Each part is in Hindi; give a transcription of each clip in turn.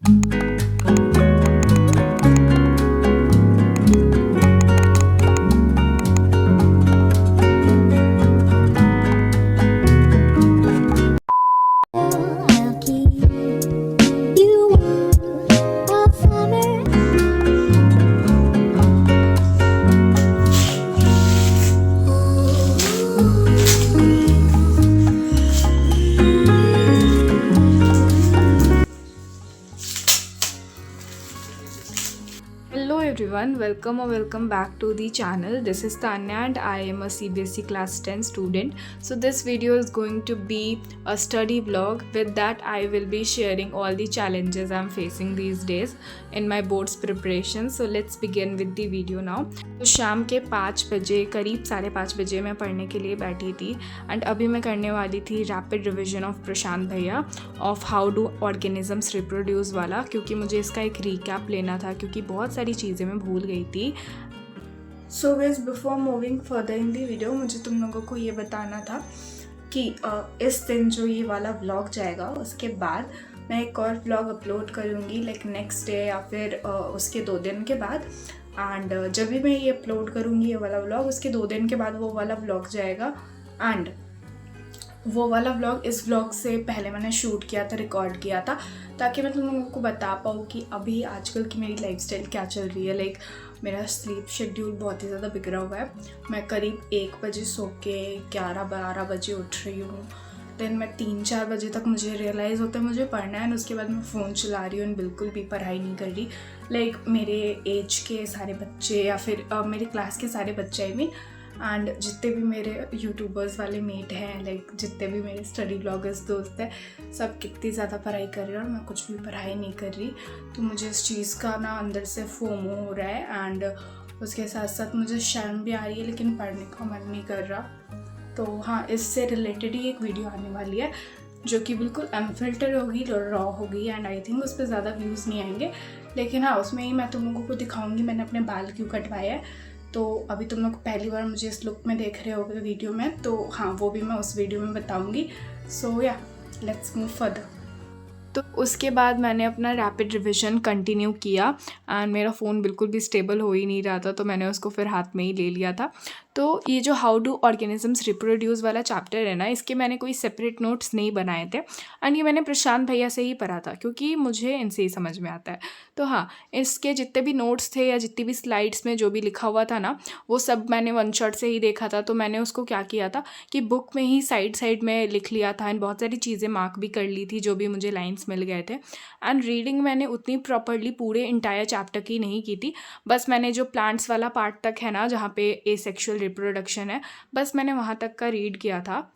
I'll keep you warm all summer. Hello everyone, welcome or welcome back to the channel. This is Tanya and I am a CBSE class 10 student. So this video is going to be a study vlog. With that I will be sharing all the challenges I'm facing these days in my boards preparation. So let's begin with the video now. तो शाम के 5 बजे करीब 5:30 बजे मैं पढ़ने के लिए बैठी थी एंड अभी मैं करने वाली थी रैपिड रिविजन ऑफ प्रशांत भैया of how do organisms reproduce वाला, क्योंकि मुझे इसका एक रिकैप लेना था क्योंकि बहुत सारी चीज़ें मैं भूल गई थी. So guys, before moving further in the video मुझे तुम लोगों को ये बताना था कि इस दिन जो ये वाला व्लॉग जाएगा उसके बाद मैं एक और व्लॉग अपलोड करूँगी लाइक नेक्स्ट डे या फिर उसके 2 दिन के बाद. एंड जब भी मैं ये अपलोड करूँगी ये वाला व्लॉग उसके 2 दिन के बाद वो वाला व्लॉग जाएगा. एंड वो वाला व्लॉग इस व्लॉग से पहले मैंने शूट किया था, रिकॉर्ड किया था, ताकि मैं तुम लोगों को बता पाऊँ कि अभी आजकल की मेरी लाइफस्टाइल क्या चल रही है. लाइक मेरा स्लीप शेड्यूल बहुत ही ज़्यादा बिगड़ा हुआ है. मैं करीब 1 बजे सो के 11-12 बजे उठ रही हूँ. देन मैं 3-4 बजे तक मुझे रियलाइज़ होता है मुझे पढ़ना है, और उसके बाद मैं फ़ोन चला रही हूँ, बिल्कुल भी पढ़ाई नहीं कर रही. लाइक मेरे एज के सारे बच्चे या फिर मेरे क्लास के सारे बच्चे आई मीन, एंड जितने भी मेरे यूट्यूबर्स वाले मेट हैं, लाइक जितने भी मेरे स्टडी ब्लॉगर्स दोस्त हैं, सब कितनी ज़्यादा पढ़ाई कर रहे हैं और मैं कुछ भी पढ़ाई नहीं कर रही. तो मुझे इस चीज़ का ना अंदर से फोमो हो रहा है एंड उसके साथ साथ मुझे शर्म भी आ रही है, लेकिन पढ़ने का मन नहीं कर रहा. तो हाँ, इससे रिलेटेड ही एक वीडियो आने वाली है जो कि बिल्कुल अनफिल्टर होगी, रॉ होगी एंड आई थिंक उस पर ज़्यादा व्यूज़ नहीं आएंगे. लेकिन हाँ, उसमें ही मैं तुम लोगों को दिखाऊंगी मैंने अपने बाल क्यों कटवाए हैं. तो अभी तुम लोग पहली बार मुझे इस लुक में देख रहे होगे वीडियो में, तो हाँ वो भी मैं उस वीडियो में बताऊंगी. सो या लेट्स मूव फर्दर. तो उसके बाद मैंने अपना रैपिड रिविजन कंटिन्यू किया एंड मेरा फ़ोन बिल्कुल भी स्टेबल हो ही नहीं रहा था, तो मैंने उसको फिर हाथ में ही ले लिया था. तो ये जो हाउ डू ऑर्गेनिजम्स रिप्रोड्यूस वाला चैप्टर है ना, इसके मैंने कोई सेपरेट नोट्स नहीं बनाए थे एंड ये मैंने प्रशांत भैया से ही पढ़ा था क्योंकि मुझे इनसे ही समझ में आता है. तो हाँ, इसके जितने भी नोट्स थे या जितनी भी स्लाइड्स में जो भी लिखा हुआ था ना, वो सब मैंने वन शॉट से ही देखा था. तो मैंने उसको क्या किया था कि बुक में ही साइड में लिख लिया था एंड बहुत सारी चीज़ें मार्क भी कर ली थी जो भी मुझे लाइन्स मिल गए थे. एंड रीडिंग मैंने उतनी प्रॉपरली पूरे इंटायर चैप्टर की नहीं की थी. बस मैंने जो प्लांट्स वाला पार्ट तक है ना, जहाँ पे एसेक्सुअल रिप्रोडक्शन है, बस मैंने वहाँ तक का रीड किया था.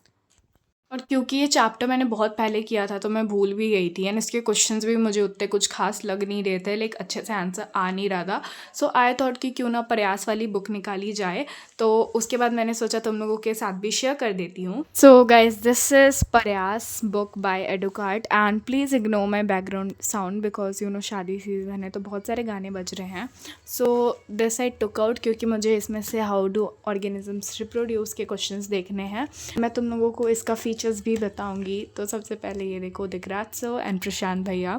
और क्योंकि ये चैप्टर मैंने बहुत पहले किया था तो मैं भूल भी गई थी एंड इसके क्वेश्चंस भी मुझे उतने कुछ खास लग नहीं रहे थे, लाइक अच्छे से आंसर आ नहीं रहा था. सो आई थॉट कि क्यों ना प्रयास वाली बुक निकाली जाए. तो उसके बाद मैंने सोचा तुम लोगों के साथ भी शेयर कर देती हूँ. So guys, this is Prayas book by Educart and please ignore my background sound because you know शादी सीजन है तो बहुत सारे गाने बज रहे हैं. So this I took out क्योंकि मुझे इसमें से हाउ डू ऑर्गेनिजम्स रिप्रोड्यूस के क्वेश्चंस देखने हैं. मैं तुम लोगों को इसका फीचर्स भी बताऊंगी. तो सबसे पहले ये देखो, दिग्रात्सो एंड प्रशांत भैया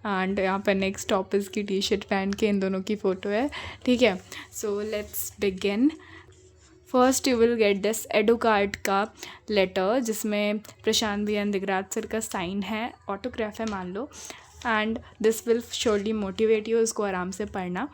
एंड यहाँ पर नेक्स्ट टॉपर्स की टी शर्ट पहन के इन दोनों की फ़ोटो है. ठीक है, so let's begin. First you will get this Educart का लेटर जिसमें प्रशांत भैया एंड दिग्राज सर का साइन है, ऑटोग्राफ है मान लो. And this will surely motivate you, इसको आराम से पढ़ना.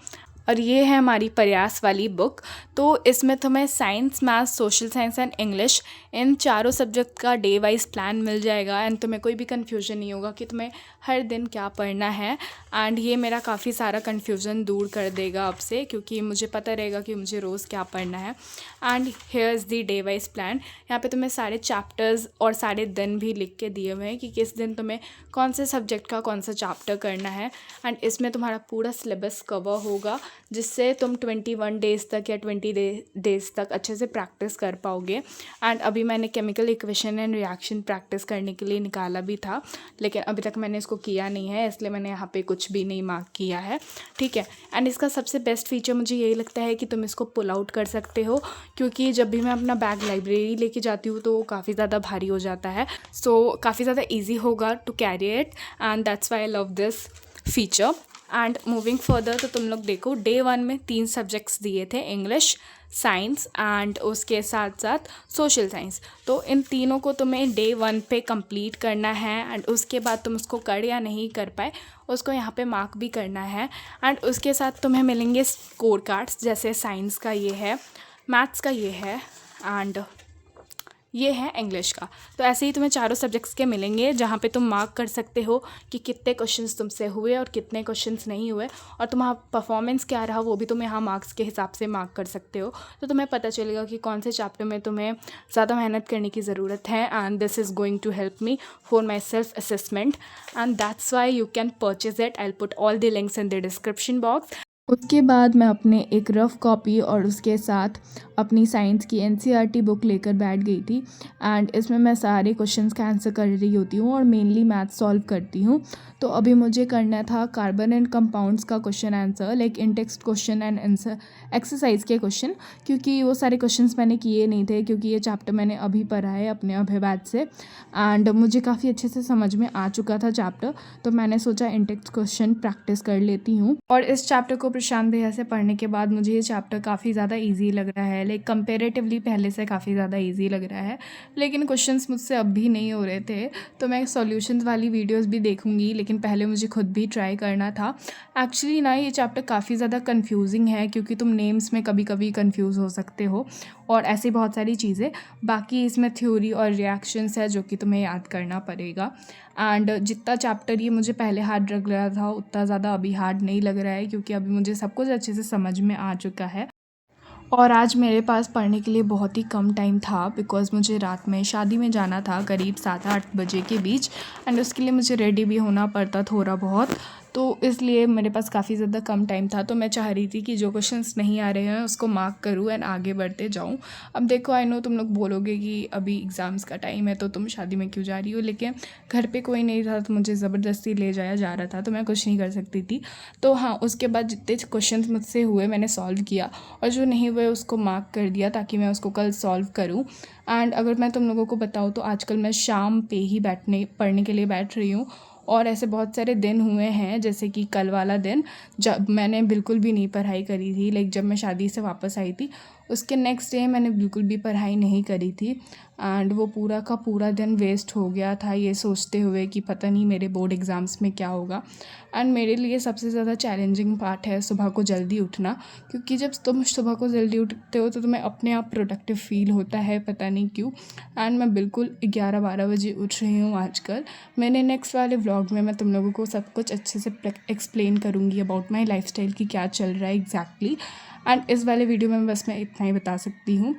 और ये है हमारी प्रयास वाली बुक. तो इसमें तुम्हें science, math, social science and English in चारों सब्जेक्ट का डे वाइज प्लान मिल जाएगा एंड तुम्हें कोई भी कन्फ्यूजन नहीं होगा कि तुम्हें हर दिन क्या पढ़ना है. एंड ये मेरा काफ़ी सारा कन्फ्यूज़न दूर कर देगा अब से, क्योंकि मुझे पता रहेगा कि मुझे रोज़ क्या पढ़ना है. And here is the day wise plan. यहाँ पे तुम्हें सारे चैप्टर्स और सारे दिन भी लिख के दिए हुए हैं कि किस दिन तुम्हें कौन से सब्जेक्ट का कौन सा चैप्टर करना है. एंड इसमें तुम्हारा पूरा सिलेबस कवर होगा जिससे तुम 21 डेज़ तक या 20 डेज़ तक अच्छे से प्रैक्टिस कर पाओगे. एंड अभी मैंने chemical equation and reaction practice करने के लिए निकाला भी था, लेकिन अभी तक मैंने इसको किया नहीं है, इसलिए मैंने यहाँ पे कुछ भी नहीं मार्क किया है. ठीक है. एंड इसका सबसे बेस्ट फीचर मुझे यही लगता है कि तुम इसको पुल आउट कर सकते हो, क्योंकि जब भी मैं अपना बैग लाइब्रेरी लेके जाती हूँ तो काफ़ी ज़्यादा भारी हो जाता है. सो काफ़ी ज़्यादा ईजी होगा to carry it and that's why I love this feature. And moving further, तो तुम लोग देखो डे 1 में 3 सब्जेक्ट्स दिए थे, इंग्लिश, साइंस एंड उसके साथ साथ सोशल साइंस। तो इन तीनों को तुम्हें डे 1 पे कंप्लीट करना है एंड उसके बाद तुम उसको कर या नहीं कर पाए उसको यहाँ पे मार्क भी करना है। एंड उसके साथ तुम्हें मिलेंगे स्कोर कार्ड्स, जैसे साइंस का ये है, मैथ्स का ये है एंड ये है इंग्लिश का। तो ऐसे ही तुम्हें चारों सब्जेक्ट्स के मिलेंगे जहाँ पे तुम मार्क कर सकते हो कि कितने क्वेश्चंस तुमसे हुए और कितने क्वेश्चंस नहीं हुए, और तुम्हारा परफॉर्मेंस क्या रहा वो भी तुम यहाँ मार्क्स के हिसाब से मार्क कर सकते हो। तो तुम्हें पता चलेगा कि कौन से चैप्टर में तुम्हें ज़्यादा मेहनत करने की ज़रूरत है। And this is going to help me for my self assessment and that's why you can purchase it. I will put all the links in the description box. उसके बाद मैं अपने एक रफ़ कॉपी और उसके साथ अपनी साइंस की एनसीईआरटी बुक लेकर बैठ गई थी। एंड इसमें मैं सारे क्वेश्चंस का आंसर कर रही होती हूँ और मेनली मैथ सॉल्व करती हूँ। तो अभी मुझे करना था कार्बन एंड कंपाउंड्स का question answer, like in text question and answer exercise के क्वेश्चन, क्योंकि वो सारे क्वेश्चंस मैंने किए नहीं थे क्योंकि ये चैप्टर मैंने अभी पढ़ा है अपने अभिवाद से एंड मुझे काफ़ी अच्छे से समझ में आ चुका था चैप्टर। तो मैंने सोचा इन टेक्स्ट क्वेश्चन प्रैक्टिस कर लेती हूँ। और इस चैप्टर को प्रशांत भैया से पढ़ने के बाद मुझे ये चैप्टर काफ़ी ज़्यादा ईजी लग रहा है, लाइक कंपेरेटिवली पहले से काफ़ी ज़्यादा ईजी लग रहा है। लेकिन क्वेश्चंस मुझसे अब भी नहीं हो रहे थे, तो मैं सॉल्यूशंस वाली वीडियोस भी देखूंगी, लेकिन पहले मुझे खुद भी ट्राई करना था। एक्चुअली ना ये चैप्टर काफ़ी ज़्यादा कन्फ्यूजिंग है क्योंकि तुम नेम्स में कभी कभी कन्फ्यूज़ हो सकते हो और ऐसी बहुत सारी चीज़ें। बाकी इसमें थ्योरी और रिएक्शंस है जो कि तुम्हें याद करना पड़ेगा। एंड जितना चैप्टर ये मुझे पहले हार्ड लग रहा था उतना ज़्यादा अभी हार्ड नहीं लग रहा है क्योंकि अभी मुझे सब कुछ अच्छे से समझ में आ चुका है। और आज मेरे पास पढ़ने के लिए बहुत ही कम टाइम था बिकॉज़ मुझे रात में शादी में जाना था करीब 7-8 बजे के बीच एंड उसके लिए मुझे रेडी भी होना पड़ता थोड़ा बहुत, तो इसलिए मेरे पास काफ़ी ज़्यादा कम टाइम था। तो मैं चाह रही थी कि जो क्वेश्चंस नहीं आ रहे हैं उसको मार्क करूँ एंड आगे बढ़ते जाऊँ। अब देखो आई नो तुम लोग बोलोगे कि अभी एग्ज़ाम्स का टाइम है तो तुम शादी में क्यों जा रही हो, लेकिन घर पे कोई नहीं था तो मुझे ज़बरदस्ती ले जाया जा रहा था तो मैं कुछ नहीं कर सकती थी। तो हाँ, उसके बाद जितने क्वेश्चंस मुझसे हुए मैंने सॉल्व किया और जो नहीं हुए उसको मार्क कर दिया ताकि मैं उसको कल सॉल्व करूँ। एंड अगर मैं तुम लोगों को बताऊँ तो आजकल मैं शाम पे ही पढ़ने के लिए बैठ रही हूँ और ऐसे बहुत सारे दिन हुए हैं जैसे कि कल वाला दिन जब मैंने बिल्कुल भी नहीं पढ़ाई करी थी, लाइक जब मैं शादी से वापस आई थी उसके नेक्स्ट डे मैंने बिल्कुल भी पढ़ाई नहीं करी थी एंड वो पूरा का पूरा दिन वेस्ट हो गया था ये सोचते हुए कि पता नहीं मेरे बोर्ड एग्ज़ाम्स में क्या होगा। एंड मेरे लिए सबसे ज़्यादा चैलेंजिंग पार्ट है सुबह को जल्दी उठना, क्योंकि जब तुम सुबह को जल्दी उठते हो तो तुम्हें अपने आप प्रोडक्टिव फील होता है, पता नहीं क्यों। एंड मैं बिल्कुल 11-12 बजे उठ रही हूँ आजकल। मैंने नेक्स्ट वाले व्लॉग में मैं तुम लोगों को सब कुछ अच्छे से एक्सप्लेन करूँगी अबाउट माई लाइफस्टाइल की क्या चल रहा है एग्जैक्टली। एंड इस वाले वीडियो में बस मैं इतना ही बता सकती हूँ।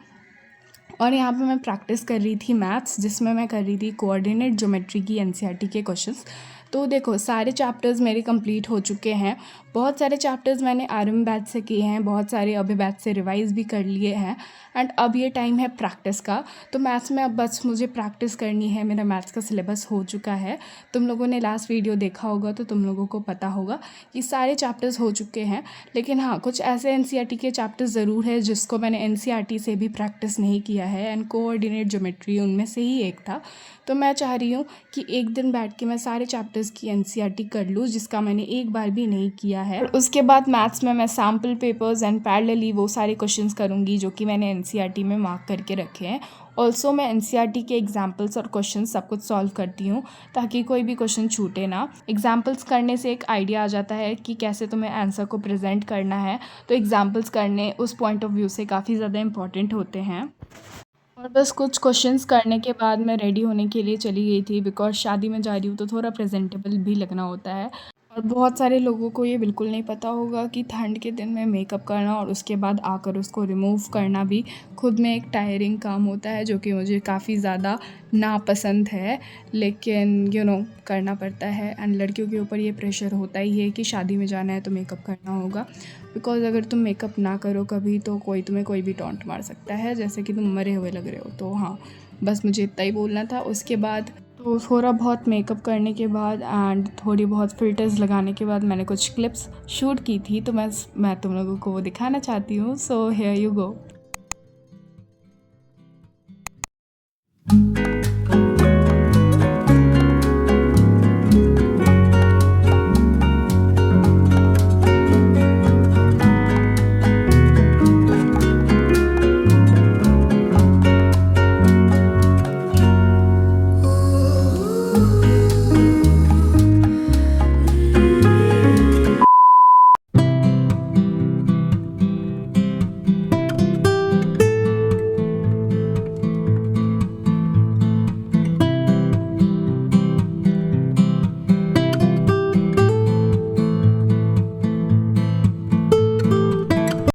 और यहाँ पे मैं प्रैक्टिस कर रही थी मैथ्स, जिसमें मैं कर रही थी कोऑर्डिनेट ज्योमेट्री की एनसीईआरटी के क्वेश्चंस। तो देखो सारे चैप्टर्स मेरे कंप्लीट हो चुके हैं। बहुत सारे चैप्टर्स मैंने आरएम बैच से किए हैं, बहुत सारे अभी बैच से रिवाइज भी कर लिए हैं एंड अब ये टाइम है प्रैक्टिस का। तो मैथ्स में अब बस मुझे प्रैक्टिस करनी है। मेरा मैथ्स का सिलेबस हो चुका है, तुम लोगों ने लास्ट वीडियो देखा होगा तो तुम लोगों को पता होगा कि सारे चैप्टर्स हो चुके हैं। लेकिन हाँ, कुछ ऐसे एनसीईआरटी के चैप्टर्स ज़रूर है जिसको मैंने एनसीईआरटी से भी प्रैक्टिस नहीं किया है एंड कोऑर्डिनेट ज्योमेट्री उनमें से ही एक था। तो मैं चाह रही हूँ कि एक दिन बैठ के मैं सारे चैप्टर्स की एनसीईआरटी कर लूँ, जिसका मैंने एक बार भी नहीं किया है। और उसके बाद मैथ्स में मैं सैम्पल पेपर्स एंड पैरेलली वो सारे क्वेश्चंस करूँगी जो कि मैंने एनसीईआरटी में मार्क करके रखे हैं। ऑल्सो मैं एनसीईआरटी के एग्जाम्पल्स और क्वेश्चन सब कुछ सॉल्व करती हूँ ताकि कोई भी क्वेश्चन छूटे ना। एग्जाम्पल्स करने से एक आइडिया आ जाता है कि कैसे तुम्हें आंसर को प्रेजेंट करना है, तो एग्जाम्पल्स करने उस पॉइंट ऑफ व्यू से काफ़ी ज़्यादा इंपॉर्टेंट होते हैं। और बस कुछ क्वेश्चंस करने के बाद मैं रेडी होने के लिए चली गई थी बिकॉज शादी में जा रही हूँ तो थोड़ा प्रेजेंटेबल भी लगना होता है। और बहुत सारे लोगों को ये बिल्कुल नहीं पता होगा कि ठंड के दिन में मेकअप करना और उसके बाद आकर उसको रिमूव करना भी खुद में एक टायरिंग काम होता है, जो कि मुझे काफ़ी ज़्यादा नापसंद है, लेकिन करना पड़ता है। एंड लड़कियों के ऊपर ये प्रेशर होता ही है कि शादी में जाना है तो मेकअप करना होगा, बिकॉज अगर तुम मेकअप ना करो कभी तो तुम्हें कोई भी टॉन्ट मार सकता है जैसे कि तुम मरे हुए लग रहे हो। तो हाँ, बस मुझे इतना ही बोलना था। उसके बाद तो थोड़ा बहुत मेकअप करने के बाद एंड थोड़ी बहुत फ़िल्टर्स लगाने के बाद मैंने कुछ क्लिप्स शूट की थी, तो मैं तुम लोगों को वो दिखाना चाहती हूँ। So here you go.